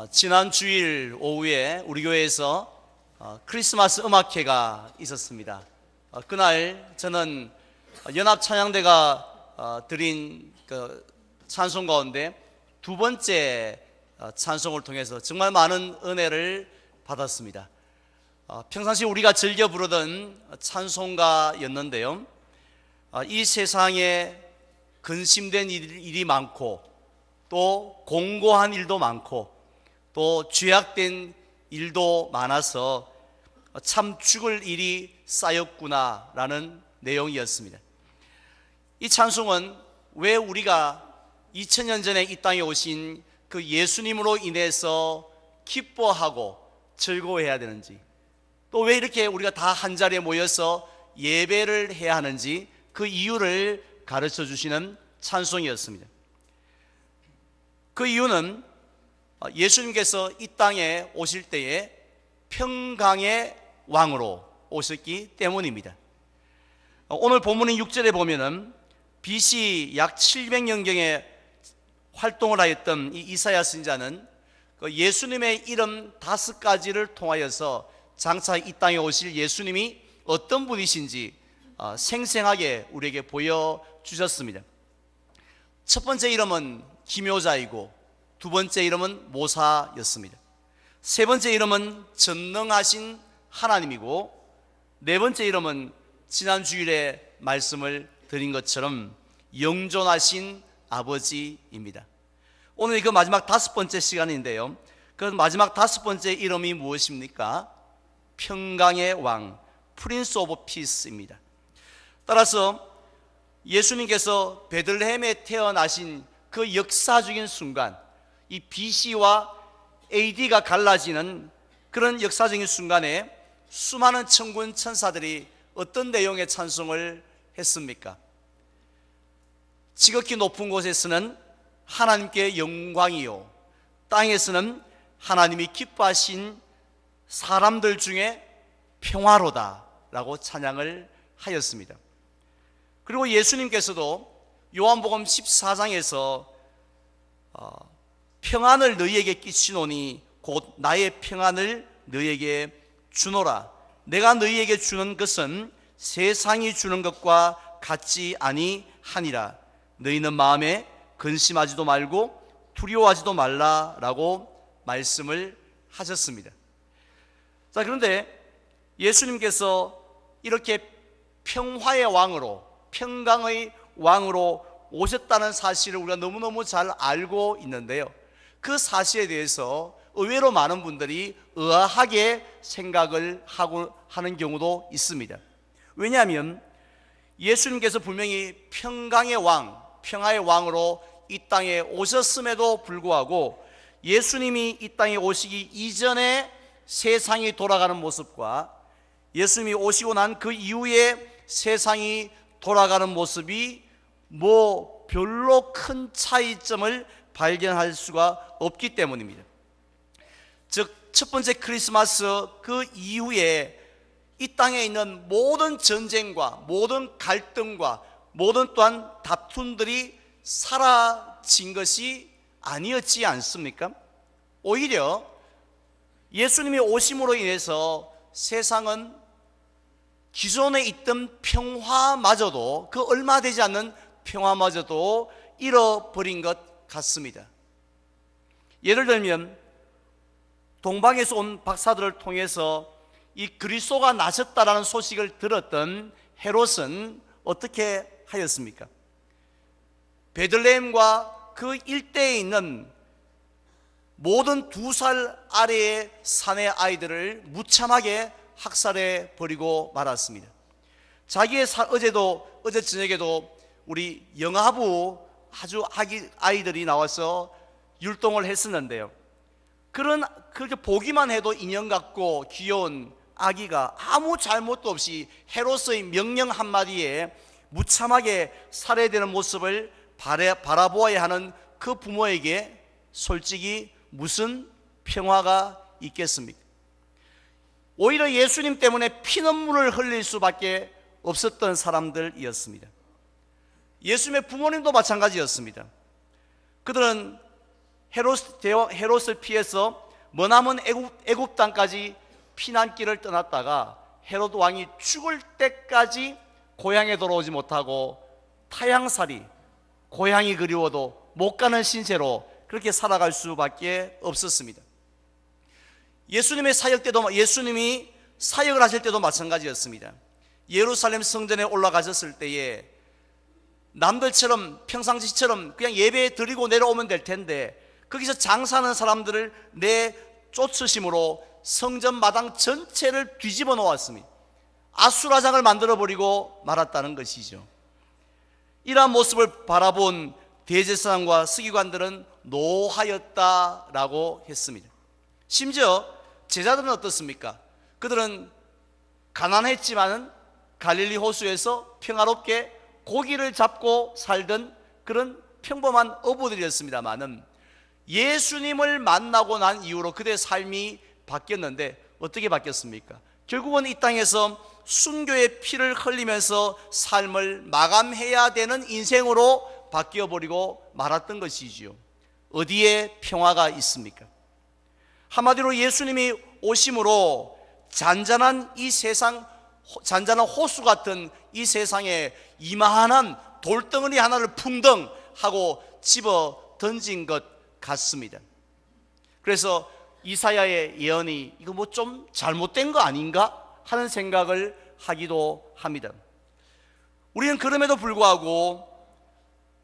지난 주일 오후에 우리 교회에서 크리스마스 음악회가 있었습니다. 그날 저는 연합 찬양대가 드린 그 찬송 가운데 두 번째 찬송을 통해서 정말 많은 은혜를 받았습니다. 평상시 우리가 즐겨 부르던 찬송가였는데요, 이 세상에 근심된 일이 많고 또 공고한 일도 많고 또 죄악된 일도 많아서 참 죽을 일이 쌓였구나라는 내용이었습니다. 이 찬송은 왜 우리가 2000년 전에 이 땅에 오신 그 예수님으로 인해서 기뻐하고 즐거워해야 되는지, 또 왜 이렇게 우리가 다 한자리에 모여서 예배를 해야 하는지 그 이유를 가르쳐 주시는 찬송이었습니다. 그 이유는 예수님께서 이 땅에 오실 때에 평강의 왕으로 오셨기 때문입니다. 오늘 본문인 6절에 보면은 BC 약 700년경에 활동을 하였던 이 이사야 선지자는 예수님의 이름 5가지를 통하여서 장차 이 땅에 오실 예수님이 어떤 분이신지 생생하게 우리에게 보여주셨습니다. 첫 번째 이름은 기묘자이고, 두 번째 이름은 모사였습니다. 세 번째 이름은 전능하신 하나님이고, 네 번째 이름은 지난 주일에 말씀을 드린 것처럼 영존하신 아버지입니다. 오늘 그 마지막 5번째 시간인데요, 그 마지막 5번째 이름이 무엇입니까? 평강의 왕, 프린스 오브 피스입니다. 따라서 예수님께서 베들레헴에 태어나신 그 역사적인 순간, 이 BC와 AD가 갈라지는 그런 역사적인 순간에 수많은 천군 천사들이 어떤 내용의 찬송을 했습니까? 지극히 높은 곳에서는 하나님께 영광이요, 땅에서는 하나님이 기뻐하신 사람들 중에 평화로다 라고 찬양을 하였습니다. 그리고 예수님께서도 요한복음 14장에서 평안을 너희에게 끼치노니 곧 나의 평안을 너희에게 주노라, 내가 너희에게 주는 것은 세상이 주는 것과 같지 아니하니라, 너희는 마음에 근심하지도 말고 두려워하지도 말라라고 말씀을 하셨습니다. 자, 그런데 예수님께서 이렇게 평화의 왕으로, 평강의 왕으로 오셨다는 사실을 우리가 너무너무 잘 알고 있는데요, 그 사실에 대해서 의외로 많은 분들이 의아하게 생각을 하는 경우도 있습니다. 왜냐하면 예수님께서 분명히 평강의 왕, 평화의 왕으로 이 땅에 오셨음에도 불구하고 예수님이 이 땅에 오시기 이전에 세상이 돌아가는 모습과 예수님이 오시고 난 그 이후에 세상이 돌아가는 모습이 별로 큰 차이점을 발견할 수가 없기 때문입니다. 즉, 첫 번째 크리스마스 그 이후에 이 땅에 있는 모든 전쟁과 모든 갈등과 모든 또한 다툼들이 사라진 것이 아니었지 않습니까? 오히려 예수님이 오심으로 인해서 세상은 기존에 있던 평화마저도, 그 얼마 되지 않는 평화마저도 잃어버린 것 같습니다. 예를 들면 동방에서 온 박사들을 통해서 이 그리스도가 나셨다라는 소식을 들었던 헤롯은 어떻게 하였습니까? 베들레헴과 그 일대에 있는 모든 2살 아래의 사내 아이들을 무참하게 학살해 버리고 말았습니다. 자기의 어제 저녁에도 우리 영아부 아주 아이들이 나와서 율동을 했었는데요, 그렇게 보기만 해도 인형 같고 귀여운 아기가 아무 잘못도 없이 헤롯의 명령 한마디에 무참하게 살해되는 모습을 바라보아야 하는 그 부모에게 솔직히 무슨 평화가 있겠습니까? 오히려 예수님 때문에 피눈물을 흘릴 수밖에 없었던 사람들이었습니다. 예수님의 부모님도 마찬가지였습니다. 그들은 헤롯을 피해서 머나먼 애굽 땅까지 피난길을 떠났다가 헤롯 왕이 죽을 때까지 고향에 돌아오지 못하고 타향살이, 고향이 그리워도 못 가는 신세로 그렇게 살아갈 수밖에 없었습니다. 예수님이 사역을 하실 때도 마찬가지였습니다. 예루살렘 성전에 올라가셨을 때에 남들처럼 평상시처럼 그냥 예배 드리고 내려오면 될 텐데 거기서 장사하는 사람들을 내쫓으심으로 성전 마당 전체를 뒤집어 놓았습니다. 아수라장을 만들어버리고 말았다는 것이죠. 이러한 모습을 바라본 대제사장과 서기관들은 노하였다라고 했습니다. 심지어 제자들은 어떻습니까? 그들은 가난했지만은 갈릴리 호수에서 평화롭게 고기를 잡고 살던 그런 평범한 어부들이었습니다만은 예수님을 만나고 난 이후로 그들의 삶이 바뀌었는데 어떻게 바뀌었습니까? 결국은 이 땅에서 순교의 피를 흘리면서 삶을 마감해야 되는 인생으로 바뀌어버리고 말았던 것이지요. 어디에 평화가 있습니까? 한마디로 예수님이 오심으로 잔잔한 이 세상, 잔잔한 호수 같은 이 세상에 이만한 돌덩어리 하나를 풍덩 하고 집어 던진 것 같습니다. 그래서 이사야의 예언이 이거 뭐 좀 잘못된 거 아닌가 하는 생각을 하기도 합니다. 우리는 그럼에도 불구하고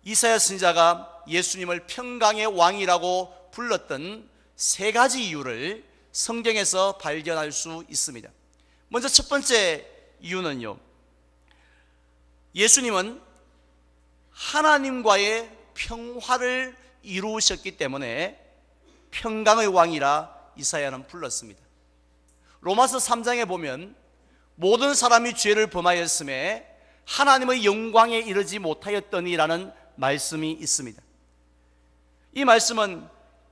이사야 선지자가 예수님을 평강의 왕이라고 불렀던 세 가지 이유를 성경에서 발견할 수 있습니다. 먼저 첫 번째 이유는요, 예수님은 하나님과의 평화를 이루셨기 때문에 평강의 왕이라 이사야는 불렀습니다. 로마서 3장에 보면 모든 사람이 죄를 범하였음에 하나님의 영광에 이르지 못하였더니라는 말씀이 있습니다. 이 말씀은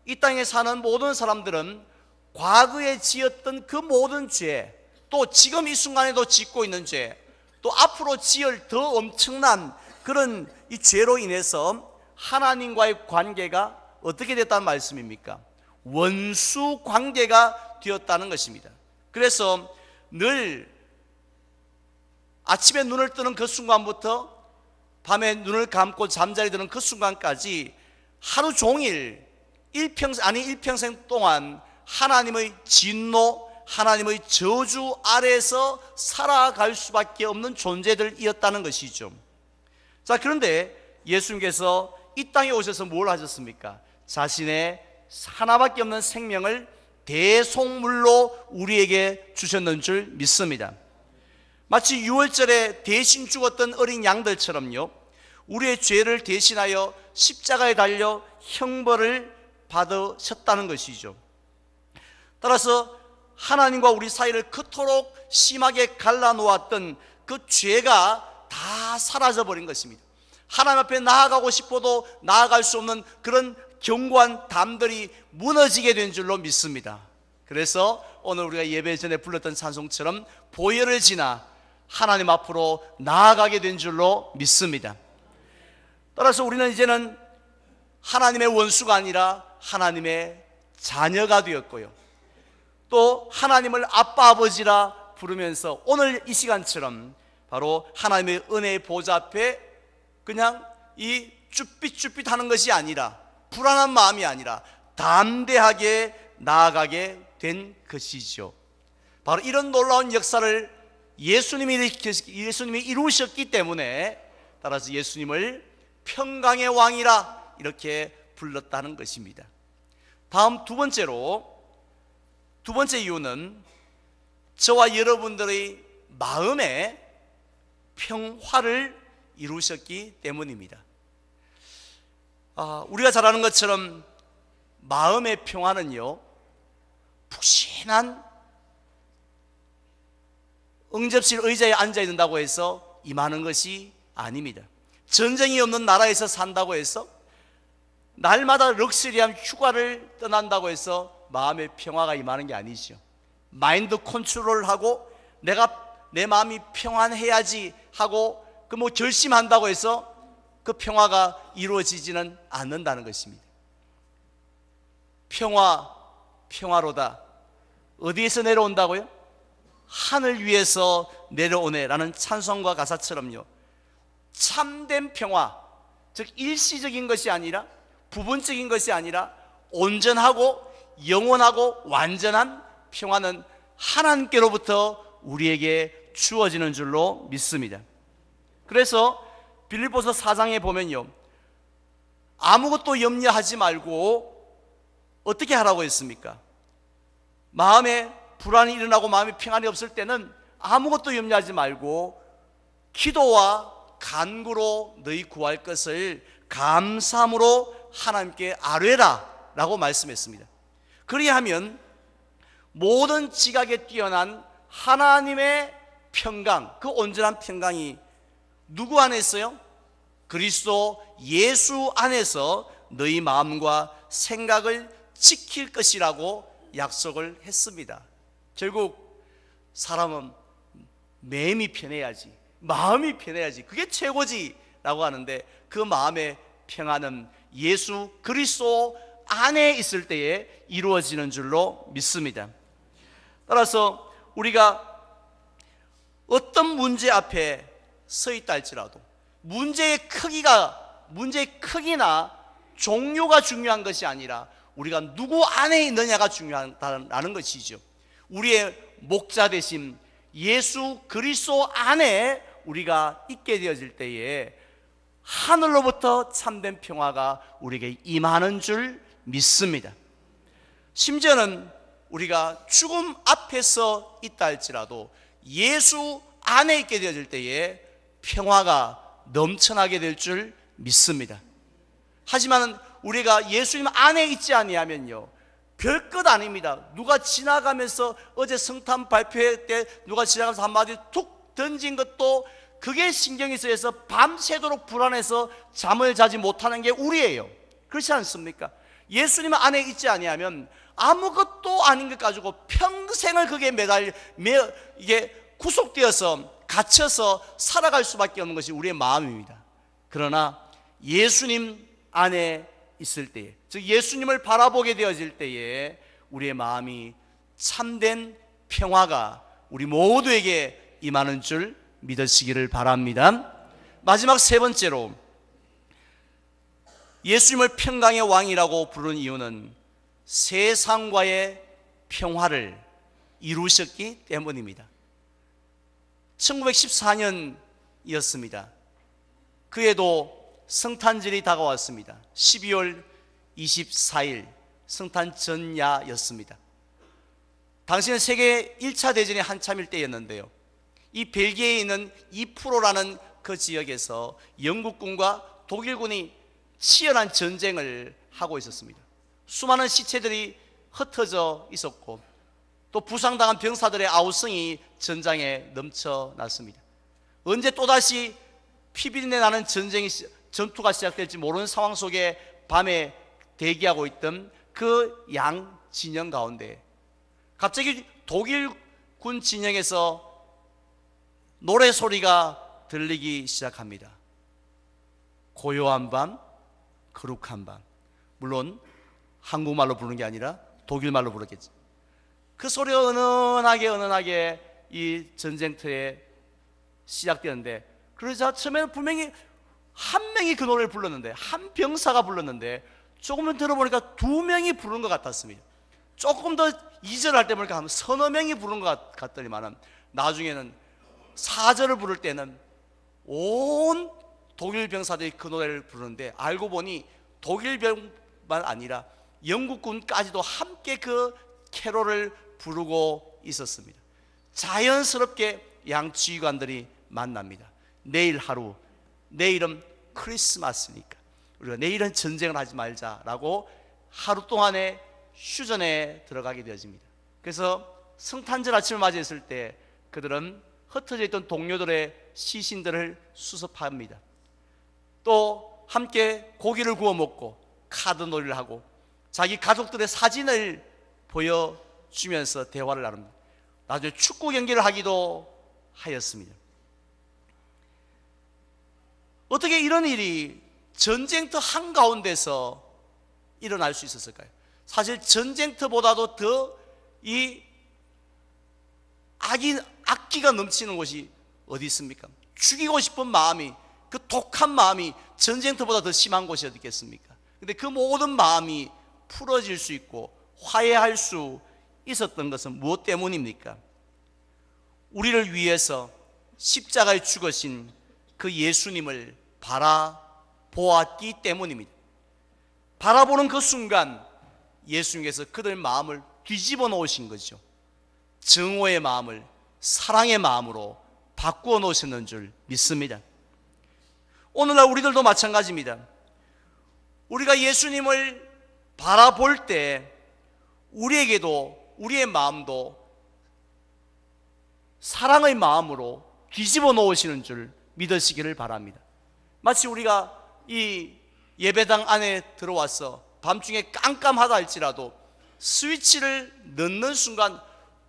이 땅에 사는 모든 사람들은 과거에 지었던 그 모든 죄, 또 지금 이 순간에도 짓고 있는 죄, 또 앞으로 지을 더 엄청난 그런 이 죄로 인해서 하나님과의 관계가 어떻게 됐다는 말씀입니까? 원수 관계가 되었다는 것입니다. 그래서 늘 아침에 눈을 뜨는 그 순간부터 밤에 눈을 감고 잠자리 드는 그 순간까지 하루 종일 일평생 동안 하나님의 진노, 하나님의 저주 아래에서 살아갈 수밖에 없는 존재들이었다는 것이죠. 자, 그런데 예수님께서 이 땅에 오셔서 뭘 하셨습니까? 자신의 하나밖에 없는 생명을 대속물로 우리에게 주셨는 줄 믿습니다. 마치 유월절에 대신 죽었던 어린 양들처럼요, 우리의 죄를 대신하여 십자가에 달려 형벌을 받으셨다는 것이죠. 따라서 하나님과 우리 사이를 그토록 심하게 갈라놓았던 그 죄가 다 사라져버린 것입니다. 하나님 앞에 나아가고 싶어도 나아갈 수 없는 그런 견고한 담들이 무너지게 된 줄로 믿습니다. 그래서 오늘 우리가 예배 전에 불렀던 찬송처럼 보혈을 지나 하나님 앞으로 나아가게 된 줄로 믿습니다. 따라서 우리는 이제는 하나님의 원수가 아니라 하나님의 자녀가 되었고요, 또 하나님을 아빠 아버지라 부르면서 오늘 이 시간처럼 바로 하나님의 은혜의 보좌 앞에 그냥 이 쭈삣쭈삣 하는 것이 아니라, 불안한 마음이 아니라 담대하게 나아가게 된 것이죠. 바로 이런 놀라운 역사를 예수님이 이루셨기 때문에 따라서 예수님을 평강의 왕이라 이렇게 불렀다는 것입니다. 다음 두 번째 이유는 저와 여러분들의 마음에 평화를 이루셨기 때문입니다. 우리가 잘 아는 것처럼 마음의 평화는요, 푹신한 응접실 의자에 앉아 있는다고 해서 임하는 것이 아닙니다. 전쟁이 없는 나라에서 산다고 해서, 날마다 럭셔리한 휴가를 떠난다고 해서 마음의 평화가 임하는 게 아니죠. 마인드 컨트롤을 하고 내 마음이 평안해야지 하고 결심한다고 해서 그 평화가 이루어지지는 않는다는 것입니다. 평화, 평화로다. 어디에서 내려온다고요? 하늘 위에서 내려오네라는 찬송과 가사처럼요, 참된 평화, 즉 일시적인 것이 아니라, 부분적인 것이 아니라 온전하고 영원하고 완전한 평화는 하나님께로부터 우리에게 주어지는 줄로 믿습니다. 그래서 빌립보서 4장에 보면요, 아무것도 염려하지 말고 어떻게 하라고 했습니까? 마음에 불안이 일어나고 마음에 평안이 없을 때는 아무것도 염려하지 말고 기도와 간구로 너희 구할 것을 감사함으로 하나님께 아뢰라 라고 말씀했습니다. 그리하면 모든 지각에 뛰어난 하나님의 평강, 그 온전한 평강이 누구 안에 있어요? 그리스도 예수 안에서 너희 마음과 생각을 지킬 것이라고 약속을 했습니다. 결국 사람은 마음이 편해야지, 마음이 편해야지, 그게 최고지 라고 하는데, 그 마음의 평안은 예수 그리스도 안에 있을 때에 이루어지는 줄로 믿습니다. 따라서 우리가 어떤 문제 앞에 서 있다 할지라도 문제의 크기나 종류가 중요한 것이 아니라 우리가 누구 안에 있느냐가 중요하다는 것이죠. 우리의 목자 되신 예수 그리스도 안에 우리가 있게 되어질 때에 하늘로부터 참된 평화가 우리에게 임하는 줄 믿습니다. 심지어는 우리가 죽음 앞에서 있다 할지라도 예수 안에 있게 되어질 때에 평화가 넘쳐나게 될 줄 믿습니다. 하지만 우리가 예수님 안에 있지 아니하면요, 별것 아닙니다. 누가 지나가면서, 어제 성탄 발표회 때 누가 지나가면서 한마디 툭 던진 것도 그게 신경이 쓰여서 밤새도록 불안해서 잠을 자지 못하는 게 우리예요. 그렇지 않습니까? 예수님 안에 있지 아니하면 아무것도 아닌 것 가지고 평생을 그게 이게 구속되어서 갇혀서 살아갈 수밖에 없는 것이 우리의 마음입니다. 그러나 예수님 안에 있을 때에, 즉 예수님을 바라보게 되어질 때에 우리의 마음이 참된 평화가 우리 모두에게 임하는 줄 믿으시기를 바랍니다. 마지막 세 번째로, 예수님을 평강의 왕이라고 부르는 이유는 세상과의 평화를 이루셨기 때문입니다. 1914년이었습니다. 그에도 성탄절이 다가왔습니다. 12월 24일 성탄 전야였습니다. 당시는 세계 1차 대전이 한참일 때였는데요, 이 벨기에에 있는 이프로라는 그 지역에서 영국군과 독일군이 치열한 전쟁을 하고 있었습니다. 수많은 시체들이 흩어져 있었고 또 부상당한 병사들의 아우성이 전장에 넘쳐났습니다. 언제 또다시 피비린내 나는 전투가 시작될지 모르는 상황 속에 밤에 대기하고 있던 그 양 진영 가운데 갑자기 독일군 진영에서 노래 소리가 들리기 시작합니다. 고요한 밤, 거룩한 밤. 물론 한국말로 부르는 게 아니라 독일말로 부르겠지. 그 소리가 은은하게 이 전쟁터에 시작되는데, 그러자 처음에는 분명히 한 명이 그 노래를 불렀는데, 한 병사가 불렀는데, 조금만 들어보니까 두 명이 부른 것 같았습니다. 조금 더 이절할 때 보니까 한 서너 명이 부른 것 같더니만은, 나중에는 4절을 부를 때는 온 독일 병사들이 그 노래를 부르는데, 알고 보니 독일 병만 아니라 영국군까지도 함께 그 캐롤을 부르고 있었습니다. 자연스럽게 양 지휘관들이 만납니다. 내일 하루, 내일은 크리스마스니까 우리가 내일은 전쟁을 하지 말자라고 하루 동안의 휴전에 들어가게 되어집니다. 그래서 성탄절 아침을 맞이했을 때 그들은 흩어져 있던 동료들의 시신들을 수습합니다. 또 함께 고기를 구워 먹고 카드놀이를 하고 자기 가족들의 사진을 보여주면서 대화를 나눕니다. 나중에 축구 경기를 하기도 하였습니다. 어떻게 이런 일이 전쟁터 한가운데서 일어날 수 있었을까요? 사실 전쟁터보다도 더 이 악기가 넘치는 곳이 어디 있습니까? 죽이고 싶은 마음이, 그 독한 마음이 전쟁터보다 더 심한 곳이 어디 있겠습니까? 근데 그 모든 마음이 풀어질 수 있고 화해할 수 있었던 것은 무엇 때문입니까? 우리를 위해서 십자가에 죽으신 그 예수님을 바라보았기 때문입니다. 바라보는 그 순간 예수님께서 그들 마음을 뒤집어 놓으신 거죠. 증오의 마음을 사랑의 마음으로 바꾸어 놓으셨는 줄 믿습니다. 오늘날 우리들도 마찬가지입니다. 우리가 예수님을 바라볼 때 우리에게도, 우리의 마음도 사랑의 마음으로 뒤집어 놓으시는 줄 믿으시기를 바랍니다. 마치 우리가 이 예배당 안에 들어와서 밤중에 깜깜하다 할지라도 스위치를 넣는 순간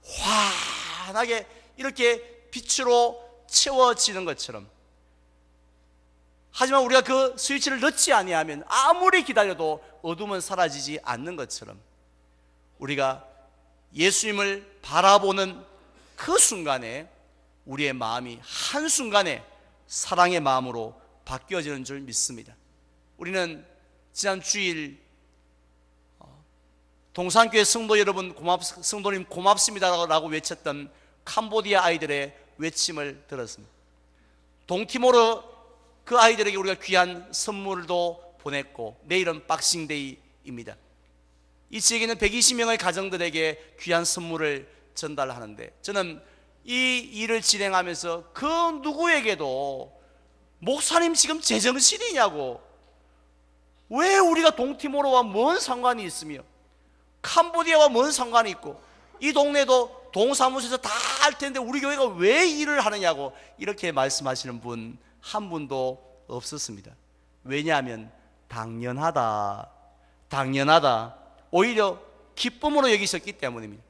환하게 이렇게 빛으로 채워지는 것처럼, 하지만 우리가 그 스위치를 넣지 아니하면 아무리 기다려도 어둠은 사라지지 않는 것처럼, 우리가 예수님을 바라보는 그 순간에 우리의 마음이 한순간에 사랑의 마음으로 바뀌어지는 줄 믿습니다. 우리는 지난 주일 동산교회 성도 여러분, 성도님 고맙습니다라고 외쳤던 캄보디아 아이들의 외침을 들었습니다. 동티모르 그 아이들에게 우리가 귀한 선물도 보냈고, 내일은 박싱데이입니다. 이 지역에는 120명의 가정들에게 귀한 선물을 전달하는데, 저는 이 일을 진행하면서 그 누구에게도 목사님 지금 제정신이냐고, 왜 우리가 동티모르와 뭔 상관이 있으며 캄보디아와 뭔 상관이 있고, 이 동네도 동사무소에서 다 할 텐데 우리 교회가 왜 일을 하느냐고 이렇게 말씀하시는 분 한 분도 없었습니다. 왜냐하면 당연하다, 오히려 기쁨으로 여기셨기 때문입니다.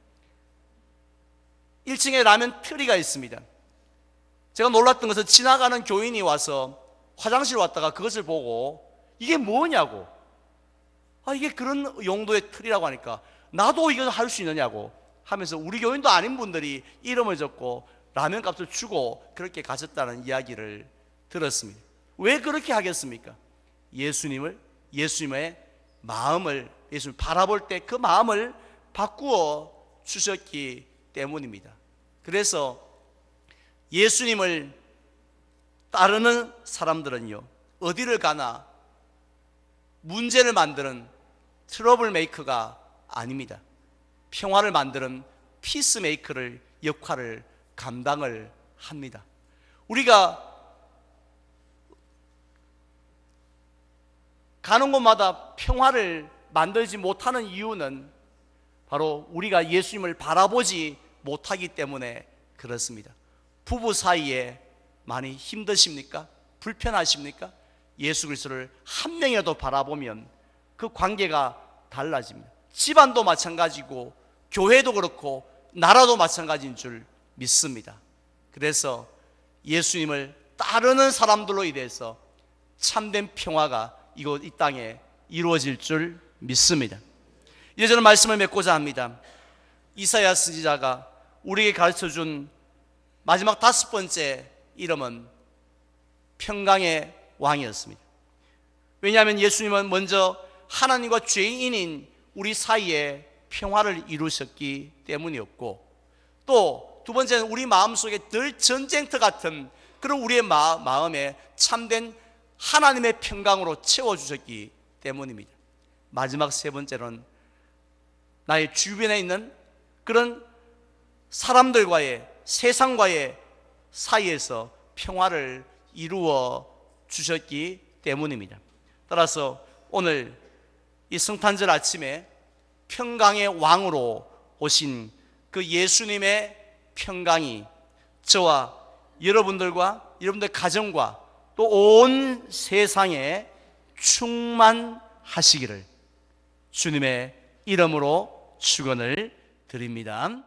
1층에 라면 트리가 있습니다. 제가 놀랐던 것은 지나가는 교인이 와서 화장실 왔다가 그것을 보고 이게 뭐냐고, 이게 그런 용도의 틀이라고 하니까 나도 이걸 할 수 있느냐고 하면서 우리 교인도 아닌 분들이 이름을 적고 라면 값을 주고 그렇게 가셨다는 이야기를 들었습니다. 왜 그렇게 하겠습니까? 예수님의 마음을, 예수님을 바라볼 때 그 마음을 바꾸어 주셨기 때문입니다. 그래서 예수님을 따르는 사람들은요, 어디를 가나 문제를 만드는 트러블 메이커가 아닙니다. 평화를 만드는 피스메이커를 역할을 감당을 합니다. 우리가 가는 곳마다 평화를 만들지 못하는 이유는 바로 우리가 예수님을 바라보지 못하기 때문에 그렇습니다. 부부 사이에 많이 힘드십니까? 불편하십니까? 예수 그리스도를 한 명이라도 바라보면 그 관계가 달라집니다. 집안도 마찬가지고 교회도 그렇고 나라도 마찬가지인 줄 믿습니다. 그래서 예수님을 따르는 사람들로 인해서 참된 평화가 이곳 이 땅에 이루어질 줄 믿습니다. 이제 저는 말씀을 맺고자 합니다. 이사야 선지자가 우리에게 가르쳐준 마지막 5번째 이름은 평강의 왕이었습니다. 왜냐하면 예수님은 먼저 하나님과 죄인인 우리 사이에 평화를 이루셨기 때문이었고, 또 두 번째는 우리 마음속에 늘 전쟁터 같은 그런 우리의 마음에 참된 하나님의 평강으로 채워주셨기 때문입니다. 마지막 세 번째로는 나의 주변에 있는 그런 사람들과의, 세상과의 사이에서 평화를 이루어 주셨기 때문입니다. 따라서 오늘 이 성탄절 아침에 평강의 왕으로 오신 그 예수님의 평강이 저와 여러분들과 여러분들 가정과 또 온 세상에 충만하시기를 주님의 이름으로 축원을 드립니다.